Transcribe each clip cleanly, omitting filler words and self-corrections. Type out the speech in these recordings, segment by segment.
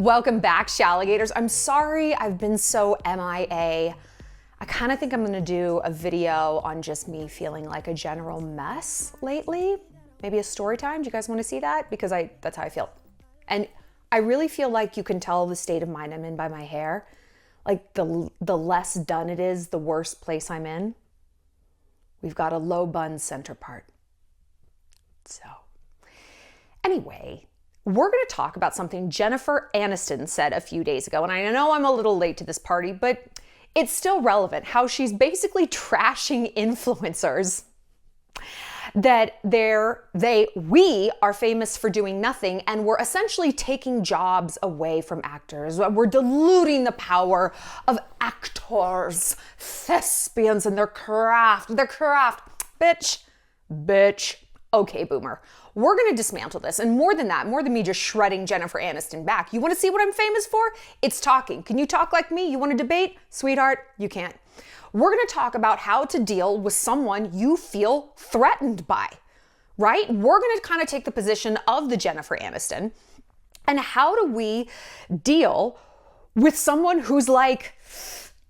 Welcome back, Shalligators. I'm sorry I've been so MIA. I kind of think I'm gonna do a video on just me feeling like a general mess lately. Maybe a story time. Do you guys want to see that? Because that's how I feel. And I really feel like you can tell the state of mind I'm in by my hair. Like the less done it is, the worse place I'm in. We've got a low bun center part. So anyway, we're going to talk about something Jennifer Aniston said a few days ago. And I know I'm a little late to this party, but it's still relevant how she's basically trashing influencers. That we are famous for doing nothing, and we're essentially taking jobs away from actors. We're diluting the power of actors, thespians, and their craft. Bitch. Okay, boomer. We're gonna dismantle this. And more than that, more than me just shredding Jennifer Aniston back, you wanna see what I'm famous for? It's talking. Can you talk like me? You wanna debate? Sweetheart, you can't. We're gonna talk about how to deal with someone you feel threatened by, right? We're gonna kind of take the position of the Jennifer Aniston, and how do we deal with someone who's like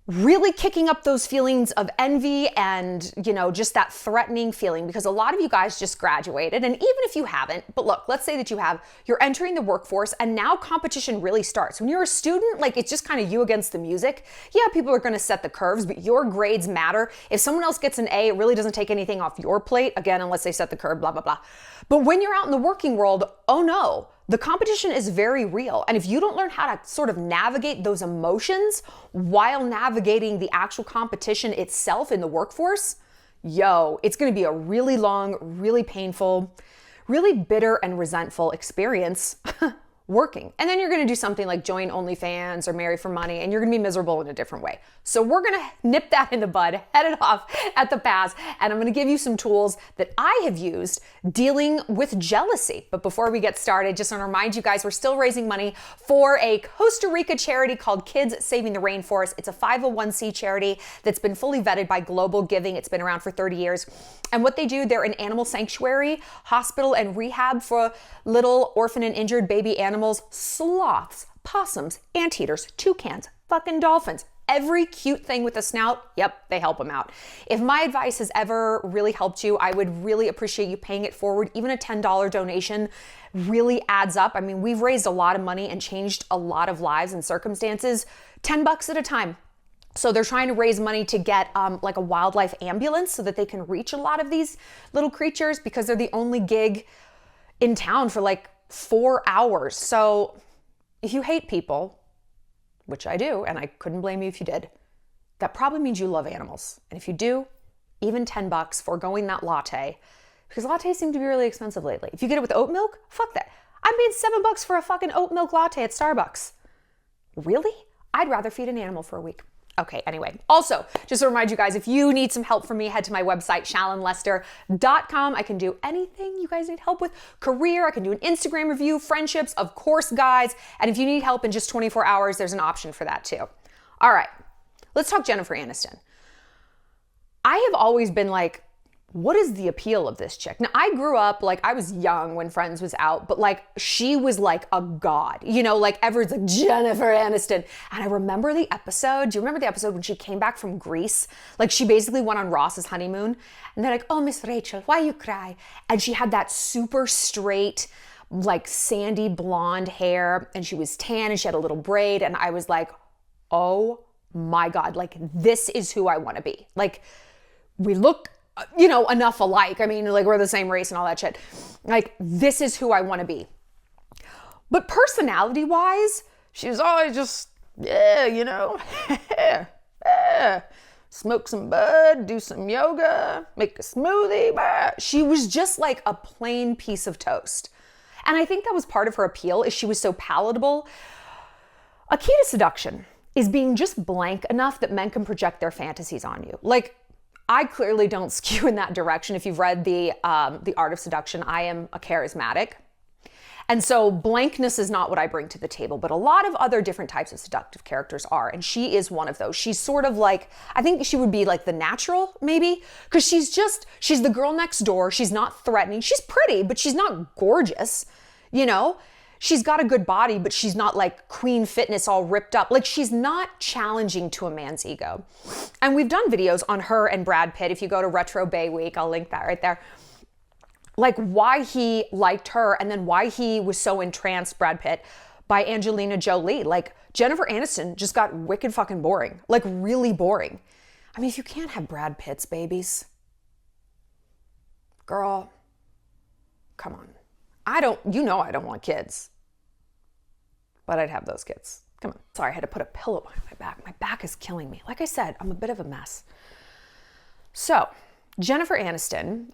really kicking up those feelings of envy and, just that threatening feeling, because a lot of you guys just graduated. And even if you haven't, but look, let's say that you have, you're entering the workforce and now competition really starts. When you're a student, like it's just kind of you against the music. Yeah, people are going to set the curves, but your grades matter. If someone else gets an A, it really doesn't take anything off your plate, again, unless they set the curve, blah, blah, blah. But when you're out in the working world, oh no, the competition is very real. And if you don't learn how to sort of navigate those emotions while navigating the actual competition itself in the workforce, it's gonna be a really long, really painful, really bitter and resentful experience working. And then you're gonna do something like join OnlyFans or marry for money, and you're gonna be miserable in a different way. So we're gonna nip that in the bud, head it off at the pass, and I'm gonna give you some tools that I have used dealing with jealousy. But before we get started, just wanna remind you guys, we're still raising money for a Costa Rica charity called Kids Saving the Rainforest. It's a 501c charity that's been fully vetted by Global Giving. It's been around for 30 years. And what they do, they're an animal sanctuary, hospital, and rehab for little orphan and injured baby animals, sloths, possums, anteaters, toucans, fucking dolphins. Every cute thing with a snout, yep, they help them out. If my advice has ever really helped you, I would really appreciate you paying it forward. Even a $10 donation really adds up. I mean, we've raised a lot of money and changed a lot of lives and circumstances, $10 at a time. So they're trying to raise money to get like a wildlife ambulance so that they can reach a lot of these little creatures, because they're the only gig in town for like 4 hours. So if you hate people, which I do, and I couldn't blame you if you did, that probably means you love animals. And if you do, even $10 foregoing that latte, because lattes seem to be really expensive lately. If you get it with oat milk, fuck that. I'm paying $7 for a fucking oat milk latte at Starbucks. Really? I'd rather feed an animal for a week. Okay, anyway. Also, just to remind you guys, if you need some help from me, head to my website, shallonlester.com. I can do anything you guys need help with. Career, I can do an Instagram review, friendships, of course, guys. And if you need help in just 24 hours, there's an option for that too. All right, let's talk Jennifer Aniston. I have always been like, what is the appeal of this chick? Now, I grew up, like, I was young when Friends was out, but like, she was like a god, like everyone's like, Jennifer Aniston. And I remember the episode. Do you remember the episode when she came back from Greece? Like, she basically went on Ross's honeymoon, and they're like, oh, Miss Rachel, why you cry? And she had that super straight, like sandy blonde hair, and she was tan, and she had a little braid. And I was like, oh my God, like, this is who I want to be. Like, we look enough alike. I mean, like, we're the same race and all that shit. Like, this is who I want to be. But personality wise, she was always just, smoke some bud, do some yoga, make a smoothie. She was just like a plain piece of toast. And I think that was part of her appeal, is she was so palatable. A key to seduction is being just blank enough that men can project their fantasies on you. Like, I clearly don't skew in that direction. If you've read the Art of Seduction, I am a charismatic. And so blankness is not what I bring to the table, but a lot of other different types of seductive characters are. And she is one of those. She's sort of like, I think she would be like the natural, maybe, because she's the girl next door. She's not threatening. She's pretty, but she's not gorgeous. she's got a good body, but she's not like queen fitness all ripped up. Like, she's not challenging to a man's ego. And we've done videos on her and Brad Pitt. If you go to Retro Bay Week, I'll link that right there. Like, why he liked her and then why he was so entranced, Brad Pitt, by Angelina Jolie. Like, Jennifer Aniston just got wicked fucking boring. Like, really boring. I mean, if you can't have Brad Pitt's babies, girl, come on. I don't want kids, but I'd have those kids. Come on. Sorry, I had to put a pillow on my back. My back is killing me. Like I said, I'm a bit of a mess. So, Jennifer Aniston,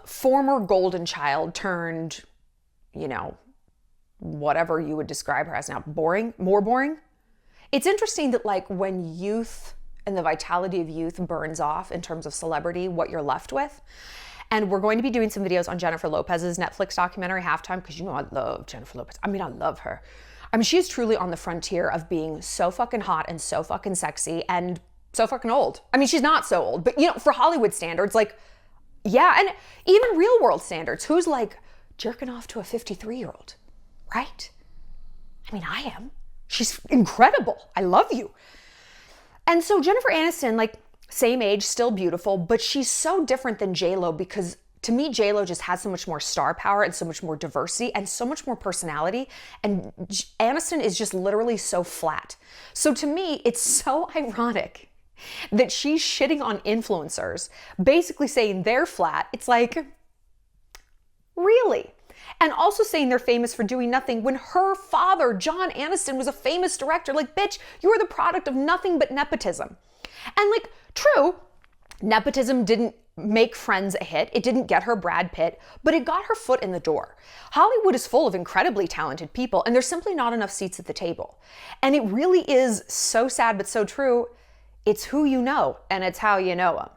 former golden child turned, whatever you would describe her as now, more boring. It's interesting that like when youth and the vitality of youth burns off in terms of celebrity, what you're left with. And we're going to be doing some videos on Jennifer Lopez's Netflix documentary, Halftime, because I love Jennifer Lopez. I mean, I love her. I mean, she is truly on the frontier of being so fucking hot and so fucking sexy and so fucking old. I mean, she's not so old, but for Hollywood standards, like, yeah, and even real world standards, who's like jerking off to a 53-year-old, right? I mean, I am. She's incredible. I love you. And so Jennifer Aniston, like, same age, still beautiful, but she's so different than J-Lo because to me, J-Lo just has so much more star power and so much more diversity and so much more personality. And Aniston is just literally so flat. So to me, it's so ironic that she's shitting on influencers, basically saying they're flat. It's like, really? And also saying they're famous for doing nothing when her father, John Aniston, was a famous director. Like, bitch, you are the product of nothing but nepotism. And like, true, nepotism didn't make Friends a hit. It didn't get her Brad Pitt, but it got her foot in the door. Hollywood is full of incredibly talented people, and there's simply not enough seats at the table. And it really is so sad, but so true. It's who you know, and it's how you know them.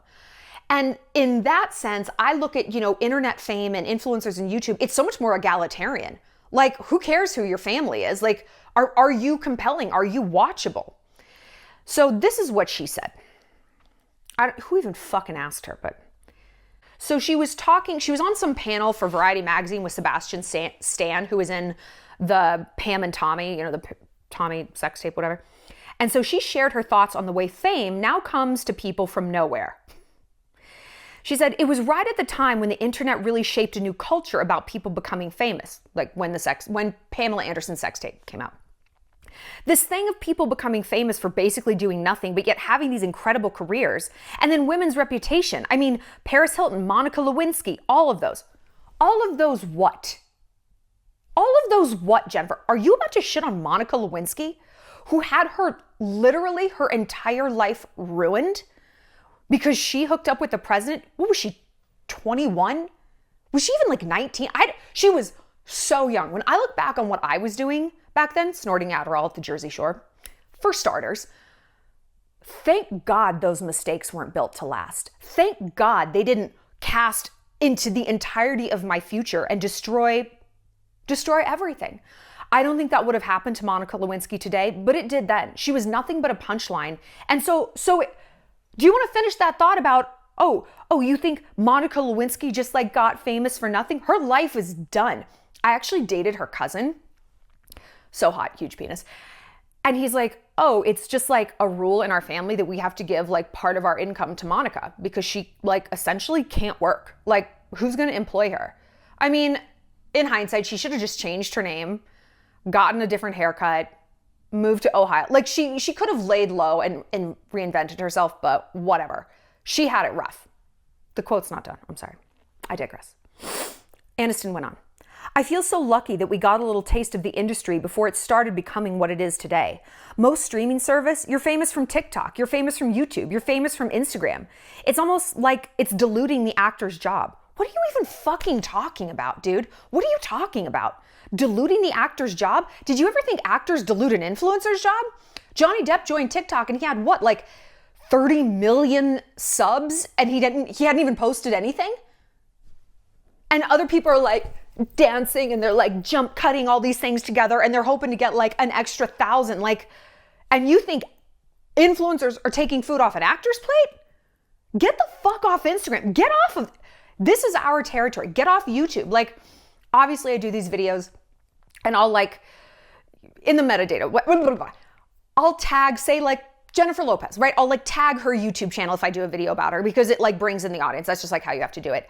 And in that sense, I look at, internet fame and influencers and YouTube, it's so much more egalitarian. Like, who cares who your family is? Like, are you compelling? Are you watchable? So this is what she said. Who even fucking asked her? But so she was on some panel for Variety magazine with Sebastian Stan, who was in the Pam and Tommy, the Tommy sex tape, whatever. And so she shared her thoughts on the way fame now comes to people from nowhere. She said, it was right at the time when the internet really shaped a new culture about people becoming famous, like when Pamela Anderson's sex tape came out. This thing of people becoming famous for basically doing nothing, but yet having these incredible careers. And then women's reputation. I mean, Paris Hilton, Monica Lewinsky, all of those. All of those what? All of those what, Jennifer? Are you about to shit on Monica Lewinsky, who had literally her entire life ruined because she hooked up with the president? What was she, 21? Was she even like 19? She was so young. When I look back on what I was doing back then, snorting Adderall at the Jersey Shore, for starters, thank God those mistakes weren't built to last. Thank God they didn't cast into the entirety of my future and destroy everything. I don't think that would have happened to Monica Lewinsky today, but it did then. She was nothing but a punchline. And so do you want to finish that thought about, oh, you think Monica Lewinsky just like got famous for nothing? Her life is done. I actually dated her cousin. So hot, huge penis. And he's like, oh, it's just like a rule in our family that we have to give like part of our income to Monica because she like essentially can't work. Like, who's going to employ her? I mean, in hindsight, she should have just changed her name, gotten a different haircut, moved to Ohio. Like she could have laid low and reinvented herself, but whatever. She had it rough. The quote's not done. I'm sorry. I digress. Aniston went on. I feel so lucky that we got a little taste of the industry before it started becoming what it is today. Most streaming service, you're famous from TikTok, you're famous from YouTube, you're famous from Instagram. It's almost like it's diluting the actor's job. What are you even fucking talking about, dude? What are you talking about? Diluting the actor's job? Did you ever think actors dilute an influencer's job? Johnny Depp joined TikTok and he had what, like 30 million subs and he hadn't even posted anything? And other people are like dancing and they're like jump cutting all these things together and they're hoping to get like an extra 1,000. Like, and you think influencers are taking food off an actor's plate? Get the fuck off Instagram. Get off of, this is our territory. Get off YouTube. Like, obviously I do these videos And I'll like, in the metadata, I'll tag, say like Jennifer Lopez, right? I'll like tag her YouTube channel if I do a video about her because it like brings in the audience. That's just like how you have to do it.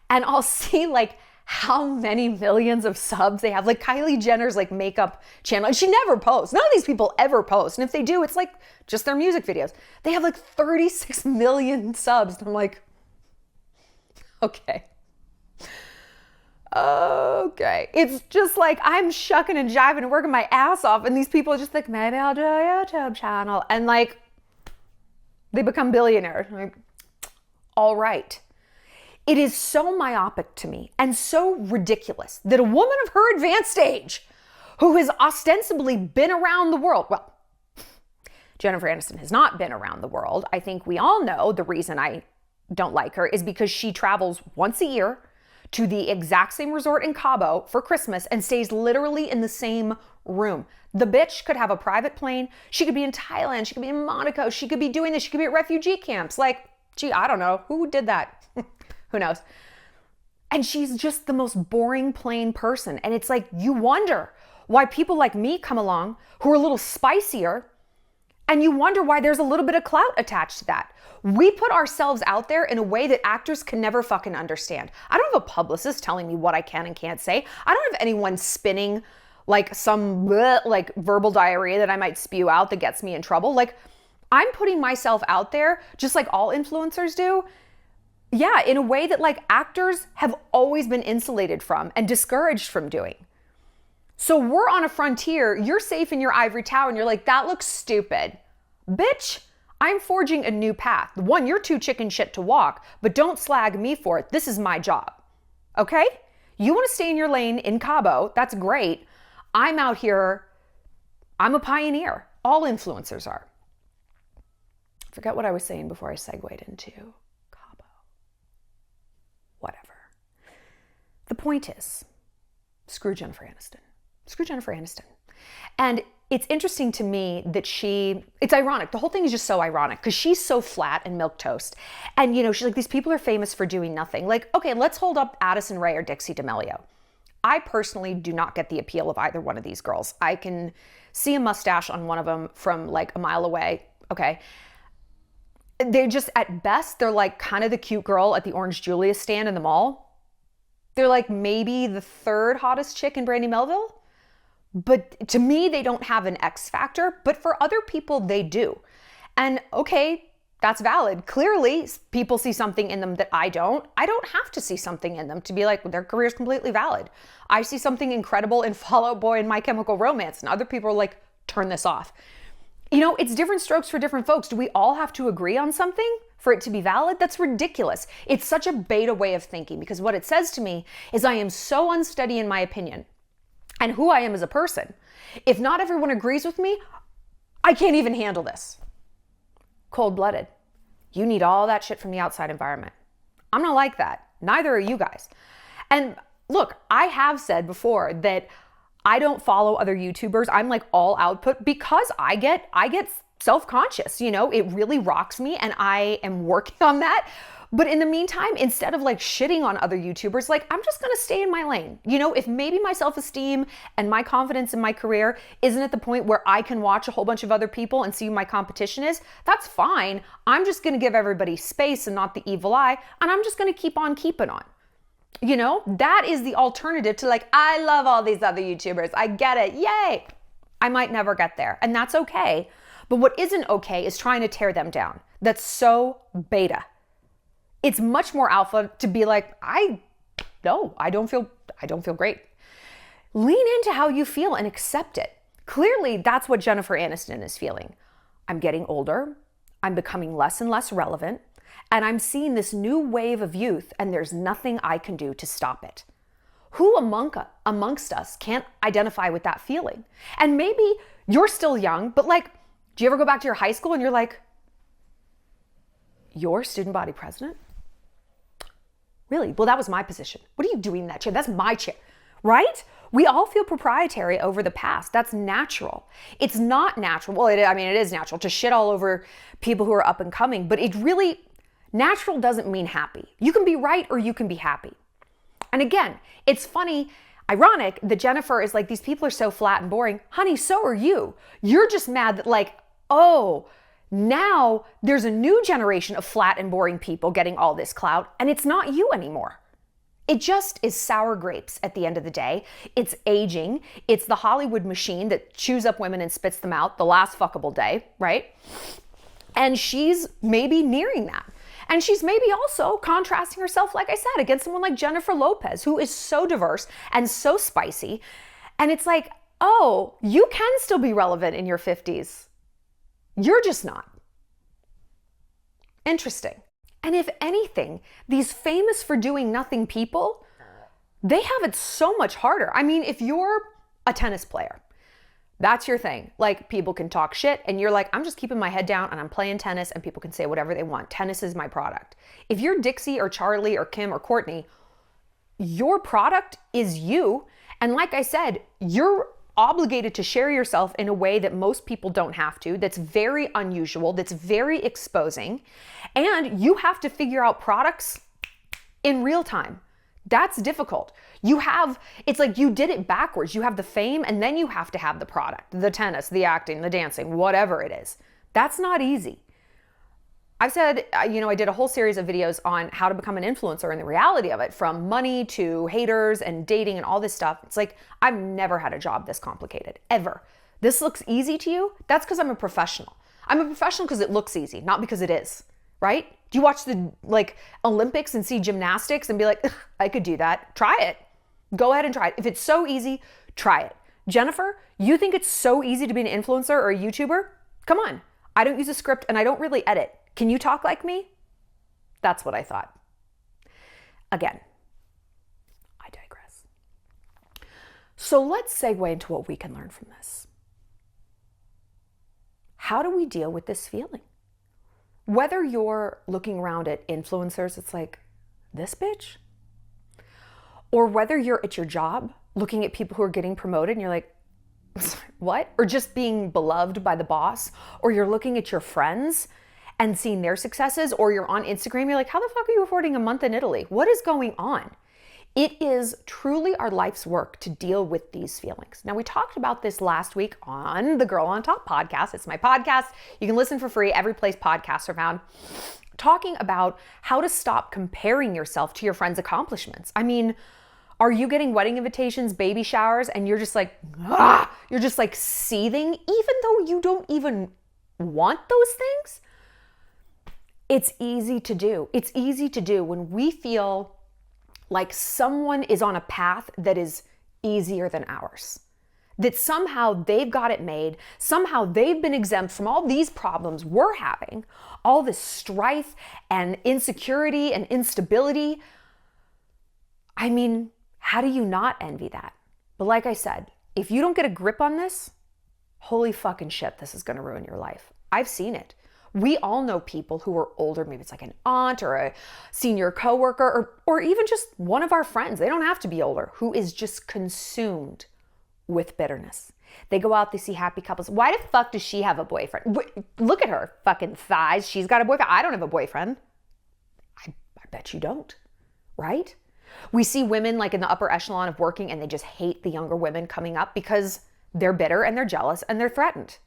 And I'll see like how many millions of subs they have. Like Kylie Jenner's like makeup channel. And she never posts. None of these people ever post. And if they do, it's like just their music videos. They have like 36 million subs. And I'm like, okay. Okay. It's just like I'm shucking and jiving and working my ass off. And these people are just like, maybe I'll do a YouTube channel. And like, they become billionaires. I'm like, all right. It is so myopic to me and so ridiculous that a woman of her advanced age who has ostensibly been around the world, well, Jennifer Aniston has not been around the world. I think we all know the reason I don't like her is because she travels once a year to the exact same resort in Cabo for Christmas and stays literally in the same room. The bitch could have a private plane. She could be in Thailand. She could be in Monaco. She could be doing this. She could be at refugee camps. Like, gee, I don't know. Who did that? Who knows? And she's just the most boring, plain person. And it's like, you wonder why people like me come along who are a little spicier, and you wonder why there's a little bit of clout attached to that. We put ourselves out there in a way that actors can never fucking understand. I don't have a publicist telling me what I can and can't say. I don't have anyone spinning like some like verbal diarrhea that I might spew out that gets me in trouble. Like, I'm putting myself out there just like all influencers do. Yeah, in a way that like actors have always been insulated from and discouraged from doing. So we're on a frontier, you're safe in your ivory tower and you're like, that looks stupid. Bitch, I'm forging a new path. One, you're too chicken shit to walk, but don't slag me for it. This is my job, okay? You wanna stay in your lane in Cabo, that's great. I'm out here, I'm a pioneer. All influencers are. I forget what I was saying before I segued into whatever. The point is, screw Jennifer Aniston. Screw Jennifer Aniston. And it's interesting to me that it's ironic. The whole thing is just so ironic because she's so flat and milquetoast. And you know, she's like, these people are famous for doing nothing. Like, okay, let's hold up Addison Rae or Dixie D'Amelio. I personally do not get the appeal of either one of these girls. I can see a mustache on one of them from like a mile away. Okay. They just, at best, they're like kind of the cute girl at the Orange Julius stand in the mall. They're like maybe the third hottest chick in Brandy Melville. But to me, they don't have an X factor, but for other people, they do. And okay, that's valid. Clearly, people see something in them that I don't. I don't have to see something in them to be like, their career's completely valid. I see something incredible in Fall Out Boy and My Chemical Romance, and other people are like, turn this off. You know, it's different strokes for different folks. Do we all have to agree on something for it to be valid? That's ridiculous. It's such a beta way of thinking because what it says to me is I am so unsteady in my opinion and who I am as a person. If not everyone agrees with me, I can't even handle this. Cold-blooded. You need all that shit from the outside environment. I'm not like that. Neither are you guys. And look, I have said before that I don't follow other YouTubers. I'm like all output because I get self-conscious, you know, it really rocks me and I am working on that. But in the meantime, instead of like shitting on other YouTubers, like I'm just gonna stay in my lane. You know, if maybe my self-esteem and my confidence in my career isn't at the point where I can watch a whole bunch of other people and see who my competition is, that's fine. I'm just gonna give everybody space and not the evil eye, and I'm just gonna keep on keeping on. You know, that is the alternative to like, I love all these other YouTubers. I get it. Yay. I might never get there. And that's okay. But what isn't okay is trying to tear them down. That's so beta. It's much more alpha to be like, I don't feel great. Lean into how you feel and accept it. Clearly, that's what Jennifer Aniston is feeling. I'm getting older. I'm becoming less and less relevant. And I'm seeing this new wave of youth, and there's nothing I can do to stop it. Who amongst us can't identify with that feeling? And maybe you're still young, but like, do you ever go back to your high school and you're like, you're student body president? Really? Well, that was my position. What are you doing in that chair? That's my chair, right? We all feel proprietary over the past. That's natural. It's not natural. Well, it is natural to shit all over people who are up and coming, but natural doesn't mean happy. You can be right or you can be happy. And again, it's funny. ironic that Jennifer is like, these people are so flat and boring. Honey, so are you. You're just mad that like, oh, now there's a new generation of flat and boring people getting all this clout, and it's not you anymore. It just is sour grapes at the end of the day. It's aging. It's the Hollywood machine that chews up women and spits them out the last fuckable day, right? And she's maybe nearing that. And she's maybe also contrasting herself, like I said, against someone like Jennifer Lopez, who is so diverse and so spicy. And it's like, oh, you can still be relevant in your 50s. You're just not. Interesting. And if anything, these famous for doing nothing people, they have it so much harder. I mean, if you're a tennis player, that's your thing. Like, people can talk shit and you're like, I'm just keeping my head down and I'm playing tennis and people can say whatever they want. Tennis is my product. If you're Dixie or Charlie or Kim or Courtney, your product is you. And like I said, you're obligated to share yourself in a way that most people don't have to, that's very unusual, that's very exposing. And you have to figure out products in real time. That's difficult. It's like you did it backwards. You have the fame and then you have to have the product, the tennis, the acting, the dancing, whatever it is. That's not easy. I've said, I did a whole series of videos on how to become an influencer and the reality of it, from money to haters and dating and all this stuff. It's like, I've never had a job this complicated, ever. This looks easy to you? That's because I'm a professional. I'm a professional because it looks easy, not because it is, right? Do you watch the Olympics and see gymnastics and be like, I could do that? Try it. Go ahead and try it. If it's so easy, try it. Jennifer, you think it's so easy to be an influencer or a YouTuber? Come on. I don't use a script and I don't really edit. Can you talk like me? That's what I thought. Again, I digress. So let's segue into what we can learn from this. How do we deal with this feeling? Whether you're looking around at influencers, it's like, this bitch? Or whether you're at your job looking at people who are getting promoted and you're like, what? Or just being beloved by the boss, or you're looking at your friends and seeing their successes, or you're on Instagram, you're like, how the fuck are you affording a month in Italy? What is going on? It is truly our life's work to deal with these feelings. Now, we talked about this last week on the Girl on Top podcast. It's my podcast. You can listen for free every place podcasts are found. Talking about how to stop comparing yourself to your friends' accomplishments. I mean, are you getting wedding invitations, baby showers, and you're just like, you're just like seething, even though you don't even want those things? It's easy to do. It's easy to do when we feel like someone is on a path that is easier than ours. That somehow they've got it made, somehow they've been exempt from all these problems we're having, all this strife and insecurity and instability. I mean, how do you not envy that? But like I said, if you don't get a grip on this, holy fucking shit, this is gonna ruin your life. I've seen it. We all know people who are older, maybe it's like an aunt or a senior coworker or even just one of our friends, they don't have to be older, who is just consumed with bitterness. They go out, they see happy couples. Why the fuck does she have a boyfriend? Look at her fucking thighs. She's got a boyfriend. I don't have a boyfriend. I bet you don't, right? We see women like in the upper echelon of working and they just hate the younger women coming up because they're bitter and they're jealous and they're threatened.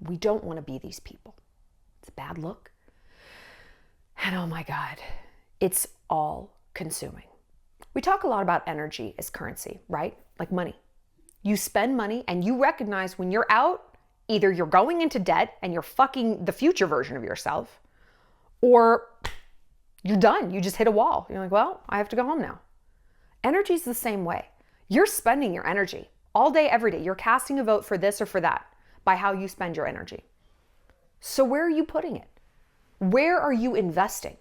We don't want to be these people. It's a bad look. And oh my God, it's all consuming. We talk a lot about energy as currency, right? Like money. You spend money and you recognize when you're out, either you're going into debt and you're fucking the future version of yourself, or you're done. You just hit a wall. You're like, well, I have to go home now. Energy is the same way. You're spending your energy all day, every day. You're casting a vote for this or for that by how you spend your energy. So where are you putting it? Where are you investing?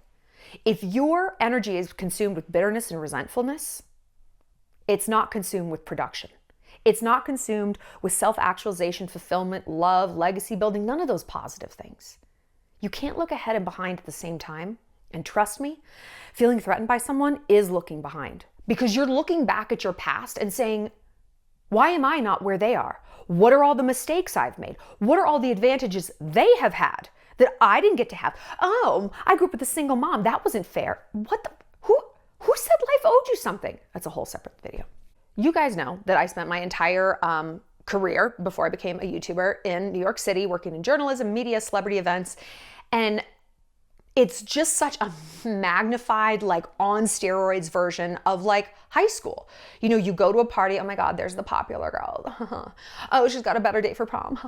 If your energy is consumed with bitterness and resentfulness, it's not consumed with production. It's not consumed with self-actualization, fulfillment, love, legacy building, none of those positive things. You can't look ahead and behind at the same time. And trust me, feeling threatened by someone is looking behind, because you're looking back at your past and saying, why am I not where they are? What are all the mistakes I've made? What are all the advantages they have had that I didn't get to have? Oh, I grew up with a single mom. That wasn't fair. Who said life owed you something? That's a whole separate video. You guys know that I spent my entire career before I became a YouTuber in New York City, working in journalism, media, celebrity events. And it's just such a magnified, like on steroids version of like high school. You know, you go to a party, oh my God, there's the popular girl. Oh, she's got a better date for prom.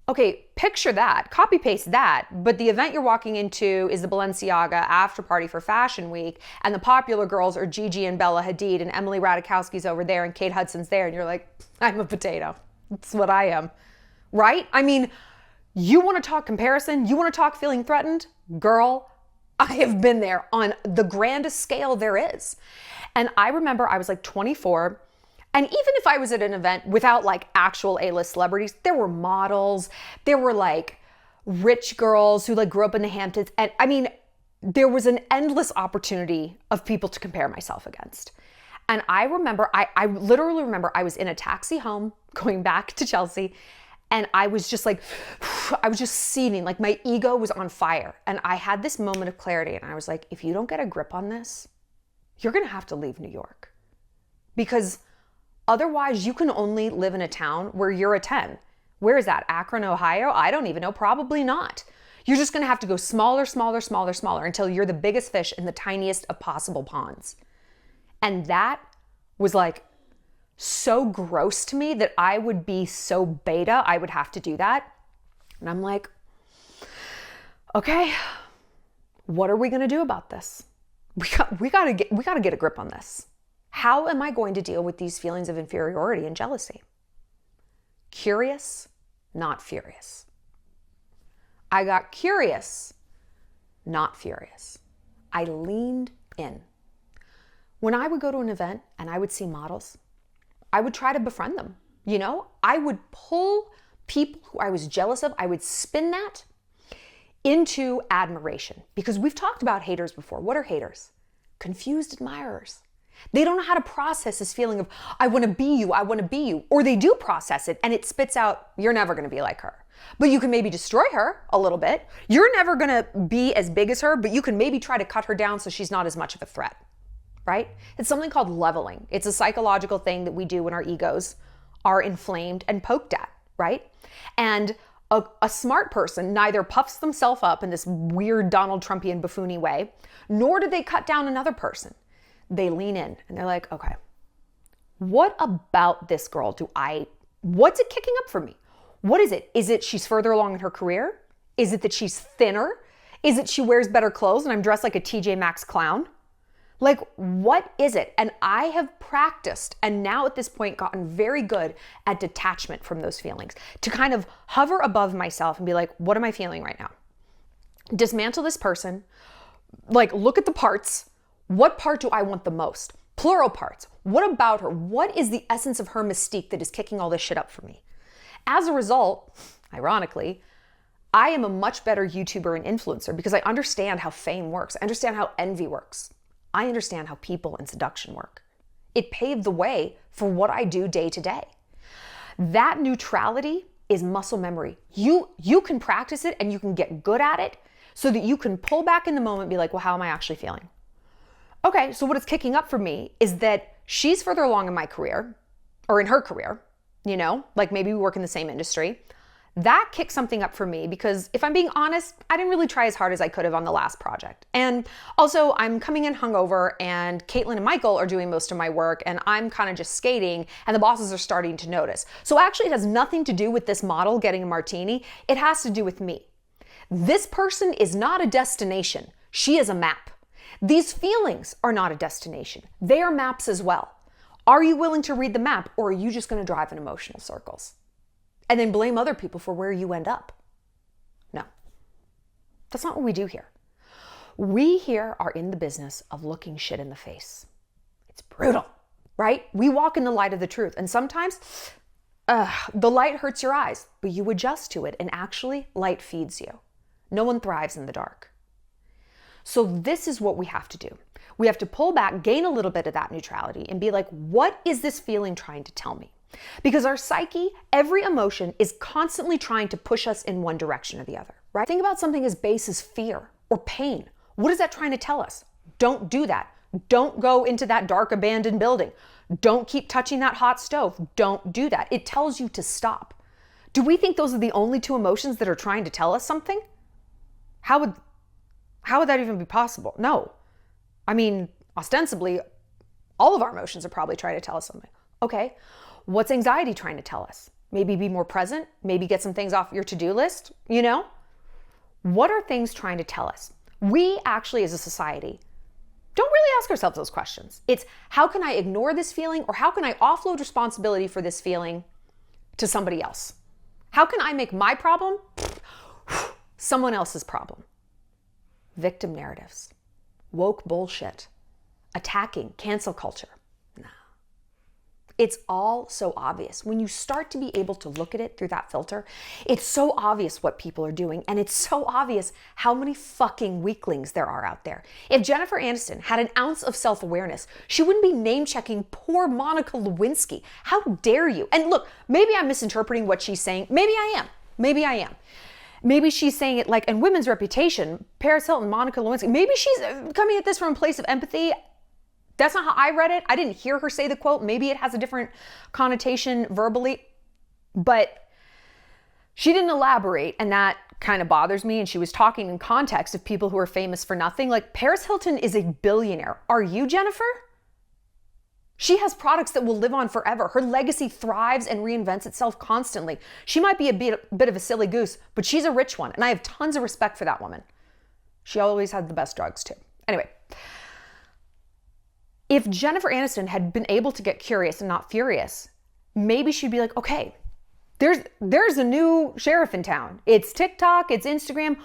Okay, picture that, copy paste that, but the event you're walking into is the Balenciaga after party for Fashion Week, and the popular girls are Gigi and Bella Hadid, and Emily Ratajkowski's over there, and Kate Hudson's there, and you're like, I'm a potato. That's what I am, right? I mean, you want to talk comparison? You want to talk feeling threatened? Girl, I have been there on the grandest scale there is. And I remember I was like 24, and even if I was at an event without like actual A-list celebrities, there were models, there were like rich girls who like grew up in the Hamptons. And I mean, there was an endless opportunity of people to compare myself against. And I remember, I literally remember I was in a taxi home going back to Chelsea, and I was just like, I was just seething, like my ego was on fire. And I had this moment of clarity, and I was like, if you don't get a grip on this, you're gonna have to leave New York. Because otherwise, you can only live in a town where you're a 10. Where is that? Akron, Ohio? I don't even know. Probably not. You're just going to have to go smaller, smaller, smaller, smaller until you're the biggest fish in the tiniest of possible ponds. And that was like so gross to me that I would be so beta, I would have to do that. And I'm like, okay, what are we going to do about this? We got to get a grip on this. How am I going to deal with these feelings of inferiority and jealousy? Curious, not furious. I got curious, not furious. I leaned in. When I would go to an event and I would see models, I would try to befriend them. You know, I would pull people who I was jealous of, I would spin that into admiration. Because we've talked about haters before. What are haters? Confused admirers. They don't know how to process this feeling of, I want to be you, I want to be you. Or they do process it and it spits out, you're never going to be like her. But you can maybe destroy her a little bit. You're never going to be as big as her, but you can maybe try to cut her down so she's not as much of a threat, right? It's something called leveling. It's a psychological thing that we do when our egos are inflamed and poked at, right? And a smart person neither puffs themselves up in this weird Donald Trumpian buffoony way, nor do they cut down another person. They lean in and they're like, okay, what about this girl what's it kicking up for me? What is it? Is it she's further along in her career? Is it that she's thinner? Is it she wears better clothes and I'm dressed like a TJ Maxx clown? Like, what is it? And I have practiced and now at this point gotten very good at detachment from those feelings, to kind of hover above myself and be like, what am I feeling right now? Dismantle this person, like look at the parts. What part do I want the most? Plural parts. What about her? What is the essence of her mystique that is kicking all this shit up for me? As a result, ironically, I am a much better YouTuber and influencer because I understand how fame works. I understand how envy works. I understand how people and seduction work. It paved the way for what I do day to day. That neutrality is muscle memory. You can practice it and you can get good at it so that you can pull back in the moment and be like, well, how am I actually feeling? Okay, so what it's kicking up for me is that she's further along in my career, or in her career, you know, like maybe we work in the same industry. That kicked something up for me because if I'm being honest, I didn't really try as hard as I could have on the last project. And also I'm coming in hungover and Caitlin and Michael are doing most of my work and I'm kind of just skating and the bosses are starting to notice. So actually it has nothing to do with this model getting a martini. It has to do with me. This person is not a destination. She is a map. These feelings are not a destination. They are maps as well. Are you willing to read the map or are you just going to drive in emotional circles? And then blame other people for where you end up? No, that's not what we do here. We here are in the business of looking shit in the face. It's brutal, right? We walk in the light of the truth. And sometimes the light hurts your eyes, but you adjust to it. And actually, light feeds you. No one thrives in the dark. So this is what we have to do. We have to pull back, gain a little bit of that neutrality and be like, what is this feeling trying to tell me? Because our psyche, every emotion is constantly trying to push us in one direction or the other, right? Think about something as base as fear or pain. What is that trying to tell us? Don't do that. Don't go into that dark abandoned building. Don't keep touching that hot stove. Don't do that. It tells you to stop. Do we think those are the only two emotions that are trying to tell us something? How would that even be possible? No. I mean, ostensibly, all of our emotions are probably trying to tell us something. Okay, what's anxiety trying to tell us? Maybe be more present, maybe get some things off your to-do list, you know? What are things trying to tell us? We actually, as a society, don't really ask ourselves those questions. It's how can I ignore this feeling, or how can I offload responsibility for this feeling to somebody else? How can I make my problem someone else's problem? Victim narratives, woke bullshit, attacking, cancel culture. No. It's all so obvious. When you start to be able to look at it through that filter, it's so obvious what people are doing, and it's so obvious how many fucking weaklings there are out there. If Jennifer Aniston had an ounce of self-awareness, she wouldn't be name-checking poor Monica Lewinsky. How dare you? And look, maybe I'm misinterpreting what she's saying. Maybe I am. Maybe she's saying it like, in women's reputation, Paris Hilton, Monica Lewinsky, maybe she's coming at this from a place of empathy. That's not how I read it. I didn't hear her say the quote. Maybe it has a different connotation verbally, but she didn't elaborate, and that kind of bothers me. And she was talking in context of people who are famous for nothing. Like, Paris Hilton is a billionaire. Are you, Jennifer? She has products that will live on forever. Her legacy thrives and reinvents itself constantly. She might be a bit of a silly goose, but she's a rich one, and I have tons of respect for that woman. She always had the best drugs too. Anyway, if Jennifer Aniston had been able to get curious and not furious, maybe she'd be like, okay, there's a new sheriff in town. It's TikTok, it's Instagram.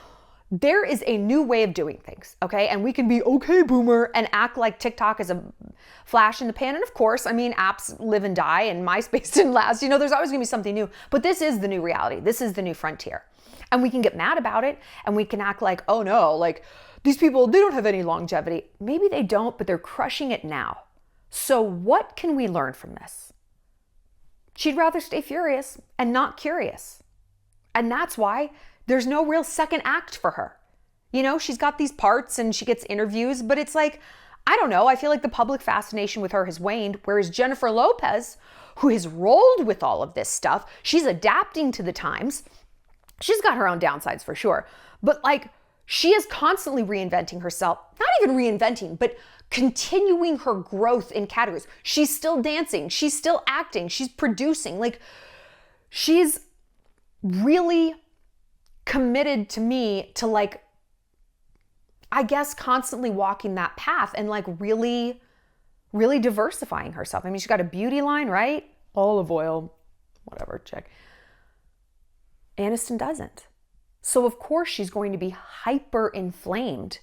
There is a new way of doing things, okay? And we can be, okay, boomer, and act like TikTok is a flash in the pan. And of course, I mean, apps live and die, and MySpace didn't last. You know, there's always gonna be something new. But this is the new reality. This is the new frontier. And we can get mad about it, and we can act like, oh no, like, these people, they don't have any longevity. Maybe they don't, but they're crushing it now. So what can we learn from this? She'd rather stay furious and not curious. And that's why there's no real second act for her. You know, she's got these parts and she gets interviews, but it's like, I don't know, I feel like the public fascination with her has waned, whereas Jennifer Lopez, who has rolled with all of this stuff, she's adapting to the times. She's got her own downsides for sure, but like, she is constantly reinventing herself, not even reinventing, but continuing her growth in categories. She's still dancing, she's still acting, she's producing. Like, she's really committed to me to, like, I guess constantly walking that path and like really diversifying herself. I mean, she's got a beauty line, right? Olive oil, whatever, check. Aniston doesn't. So of course she's going to be hyper inflamed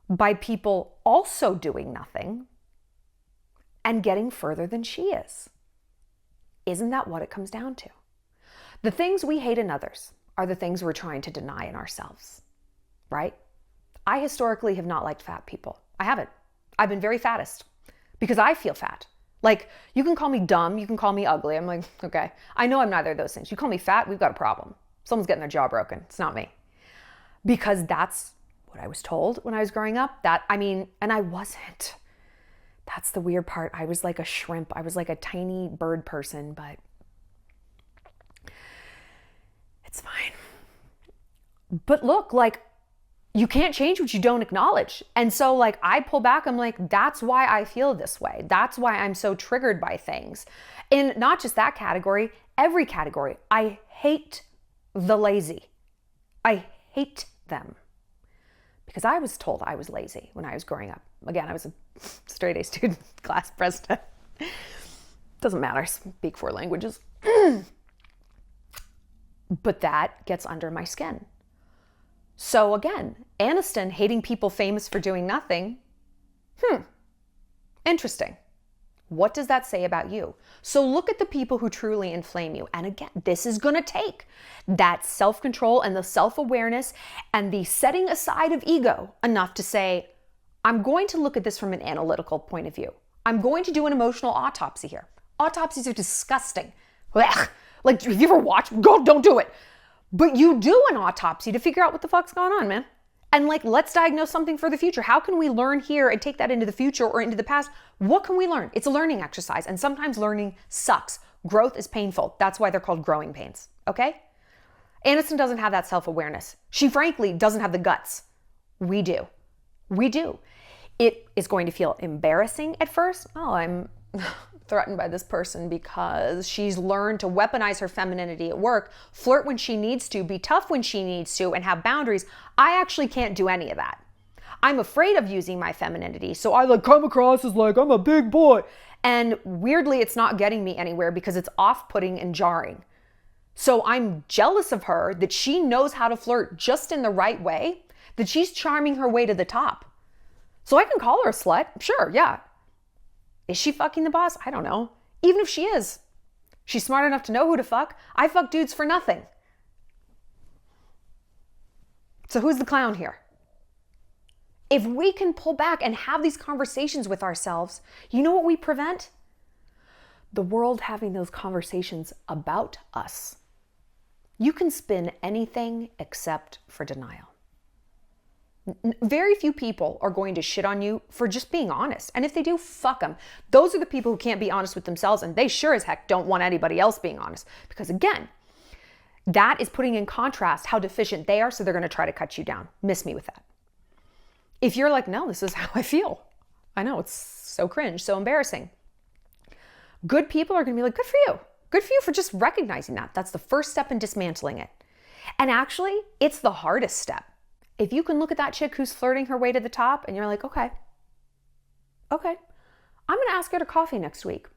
by people also doing nothing and getting further than she is. Isn't that what it comes down to? The things we hate in others are the things we're trying to deny in ourselves, right? I historically have not liked fat people. I haven't. I've been very fattest because I feel fat. Like, you can call me dumb, you can call me ugly. I'm like, okay, I know I'm neither of those things. You call me fat, we've got a problem. Someone's getting their jaw broken. It's not me. Because that's what I was told when I was growing up. And I wasn't. That's the weird part. I was like a shrimp. I was like a tiny bird person, but it's fine. But look, like, you can't change what you don't acknowledge. And so like, I pull back, I'm like, that's why I feel this way. That's why I'm so triggered by things. In not just that category, every category. I hate the lazy. I hate them. Because I was told I was lazy when I was growing up. Again, I was a straight A student, class president. Doesn't matter, I speak 4 languages. But that gets under my skin. So again, Aniston hating people famous for doing nothing. Interesting. What does that say about you? So look at the people who truly inflame you. And again, this is going to take that self-control and the self-awareness and the setting aside of ego enough to say, I'm going to look at this from an analytical point of view. I'm going to do an emotional autopsy here. Autopsies are disgusting. Blech. Like, have you ever watched? Go, don't do it. But you do an autopsy to figure out what the fuck's going on, man. And like, let's diagnose something for the future. How can we learn here and take that into the future or into the past? What can we learn? It's a learning exercise. And sometimes learning sucks. Growth is painful. That's why they're called growing pains. Okay? Aniston doesn't have that self-awareness. She frankly doesn't have the guts. We do. We do. It is going to feel embarrassing at first. Oh, I'm threatened by this person because she's learned to weaponize her femininity at work, flirt when she needs to, be tough when she needs to, and have boundaries. I actually can't do any of that. I'm afraid of using my femininity, so I like come across as like I'm a big boy. And weirdly, it's not getting me anywhere because it's off-putting and jarring. So I'm jealous of her that she knows how to flirt just in the right way, that she's charming her way to the top. So I can call her a slut. Sure, yeah. Is she fucking the boss? I don't know. Even if she is, she's smart enough to know who to fuck. I fuck dudes for nothing. So who's the clown here? If we can pull back and have these conversations with ourselves, you know what we prevent? The world having those conversations about us. You can spin anything except for denial. Very few people are going to shit on you for just being honest. And if they do, fuck them. Those are the people who can't be honest with themselves, and they sure as heck don't want anybody else being honest. Because again, that is putting in contrast how deficient they are, so they're going to try to cut you down. Miss me with that. If you're like, no, this is how I feel. I know, it's so cringe, so embarrassing. Good people are going to be like, good for you. Good for you for just recognizing that. That's the first step in dismantling it. And actually, it's the hardest step. If you can look at that chick who's flirting her way to the top and you're like, okay, I'm going to ask her to coffee next week.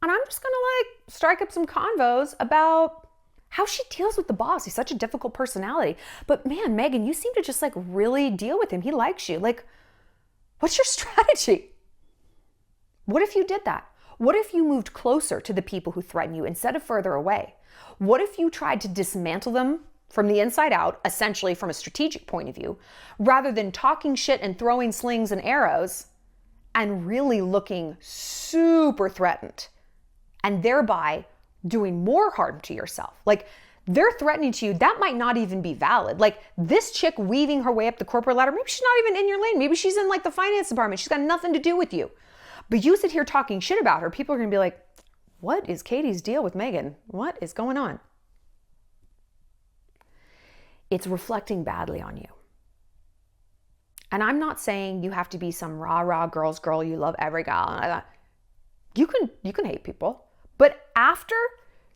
And I'm just going to like strike up some convos about how she deals with the boss. He's such a difficult personality. But man, Megan, you seem to just like really deal with him. He likes you. Like, what's your strategy? What if you did that? What if you moved closer to the people who threaten you instead of further away? What if you tried to dismantle them from the inside out, essentially from a strategic point of view, rather than talking shit and throwing slings and arrows and really looking super threatened and thereby doing more harm to yourself? Like, they're threatening to you, that might not even be valid. Like, this chick weaving her way up the corporate ladder, maybe she's not even in your lane. Maybe she's in like the finance department. She's got nothing to do with you. But you sit here talking shit about her, people are gonna be like, what is Katie's deal with Megan? What is going on? It's reflecting badly on you. And I'm not saying you have to be some rah-rah girl's girl, you love every gal. You can hate people. But after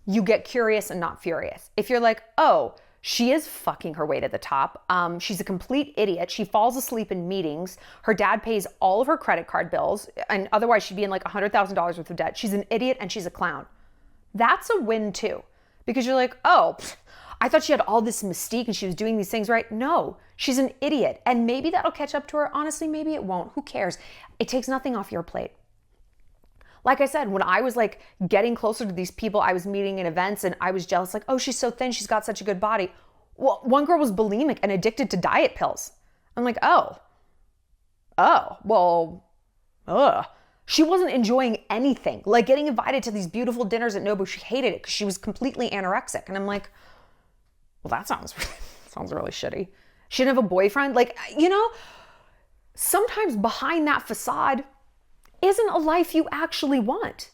you get curious and not furious, if you're like, oh, she is fucking her way to the top. She's a complete idiot. She falls asleep in meetings. Her dad pays all of her credit card bills, and otherwise she'd be in like $100,000 worth of debt. She's an idiot and she's a clown. That's a win too. Because you're like, oh, I thought she had all this mystique and she was doing these things right. No, she's an idiot. And maybe that'll catch up to her. Honestly, maybe it won't. Who cares? It takes nothing off your plate. Like I said, when I was like getting closer to these people I was meeting in events and I was jealous, like, oh, she's so thin, she's got such a good body. Well, one girl was bulimic and addicted to diet pills. I'm like, she wasn't enjoying anything. Like getting invited to these beautiful dinners at Nobu, she hated it because she was completely anorexic. And I'm like, well, that sounds really shitty. She didn't have a boyfriend. Like, you know, sometimes behind that facade isn't a life you actually want.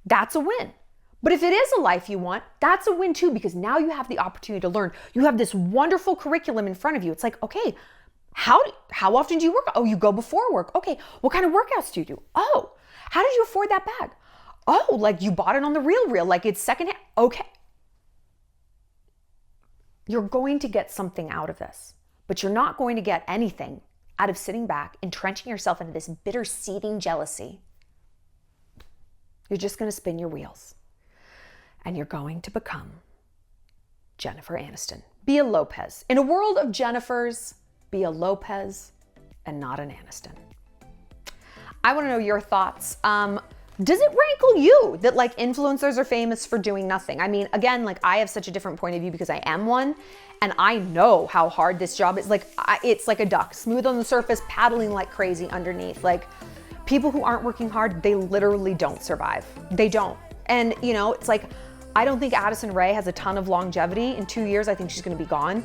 That's a win. But if it is a life you want, that's a win too, because now you have the opportunity to learn. You have this wonderful curriculum in front of you. It's like, okay, how often do you work? Oh, you go before work. Okay, what kind of workouts do you do? Oh, how did you afford that bag? Oh, like you bought it on the real, like it's secondhand. Okay. You're going to get something out of this, but you're not going to get anything out of sitting back, entrenching yourself into this bitter, seething jealousy. You're just going to spin your wheels. And you're going to become Jennifer Aniston. Be a Lopez. In a world of Jennifers, be a Lopez and not an Aniston. I want to know your thoughts. Does it rankle you that like influencers are famous for doing nothing? I mean, again, like I have such a different point of view because I am one and I know how hard this job is. Like it's like a duck, smooth on the surface, paddling like crazy underneath. Like people who aren't working hard, they literally don't survive. They don't. And you know, it's like, I don't think Addison Rae has a ton of longevity. In 2 years, I think she's gonna be gone.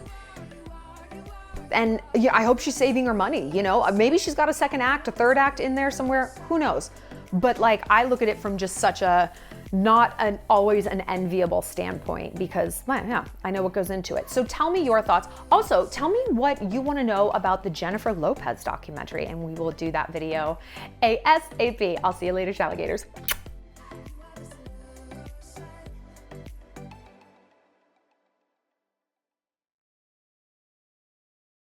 And yeah, I hope she's saving her money, you know? Maybe she's got a second act, a third act in there somewhere, who knows? But like, I look at it from just such a, not always an enviable standpoint, because, well, yeah, I know what goes into it. So tell me your thoughts. Also, tell me what you want to know about the Jennifer Lopez documentary, and we will do that video ASAP. I'll see you later, Shalligators.